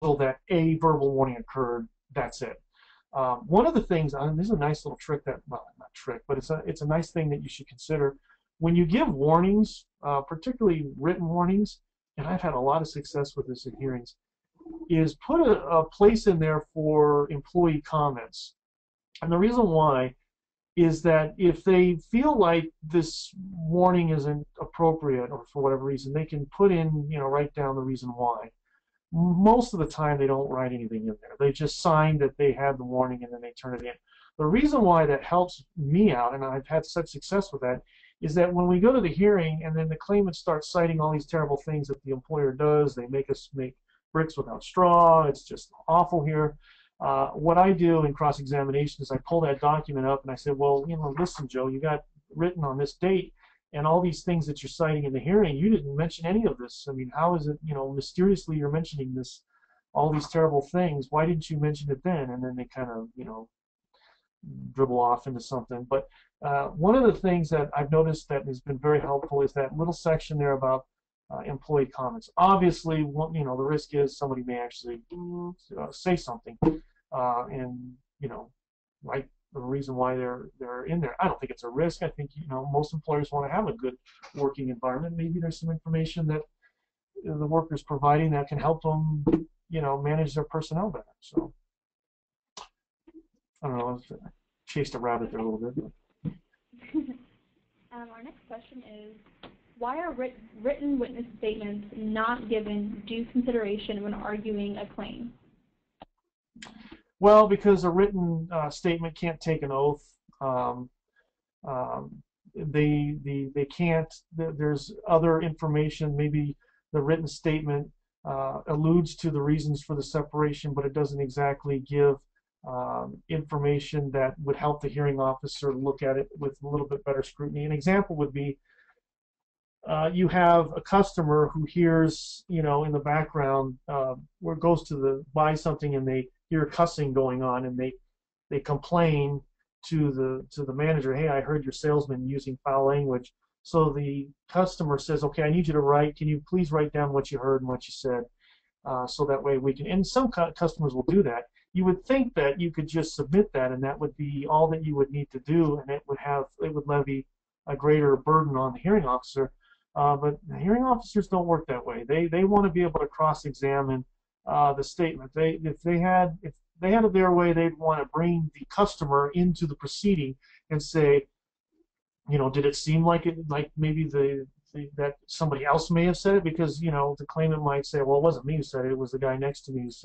that a verbal warning occurred, that's it. One of the things, this is a nice little trick that, well, not trick, but it's a nice thing that you should consider. When you give warnings, particularly written warnings, and I've had a lot of success with this in hearings, is put a place in there for employee comments. And the reason why is that if they feel like this warning isn't appropriate or for whatever reason, they can put in, write down the reason why. Most of the time they don't write anything in there. They just sign that they had the warning and then they turn it in. The reason why that helps me out, and I've had such success with that, is that when we go to the hearing and then the claimant starts citing all these terrible things that the employer does, they make us make bricks without straw, it's just awful here. What I do in cross-examination is I pull that document up and I say, well, listen, Joe, you got written on this date, and all these things that you're citing in the hearing, you didn't mention any of this. I mean, how is it, mysteriously you're mentioning this, all these terrible things? Why didn't you mention it then? And then they kind of, dribble off into something. But one of the things that I've noticed that has been very helpful is that little section there about employee comments. Obviously, the risk is somebody may actually say something and write the reason why they're in there. I don't think it's a risk. I think most employers want to have a good working environment. Maybe there's some information that the worker's providing that can help them manage their personnel better. So I don't know. I chased a rabbit there a little bit. Our next question is, why are written witness statements not given due consideration when arguing a claim? Well, because a written statement can't take an oath. They can't. There's other information. Maybe the written statement alludes to the reasons for the separation, but it doesn't exactly give information that would help the hearing officer look at it with a little bit better scrutiny. An example would be you have a customer who hears, in the background, where goes to buy something and they hear cussing going on, and they complain to the manager, hey, I heard your salesman using foul language. So the customer says, okay, I need you to write. Can you please write down what you heard and what you said, so that way we can. And some customers will do that. You would think that you could just submit that, and that would be all that you would need to do, and it would levy a greater burden on the hearing officer. But the hearing officers don't work that way. They want to be able to cross-examine the statement. If they had it their way, they'd want to bring the customer into the proceeding and say, did it seem like maybe that somebody else may have said it? Because the claimant might say, well, it wasn't me who said it. It was the guy next to me who said it.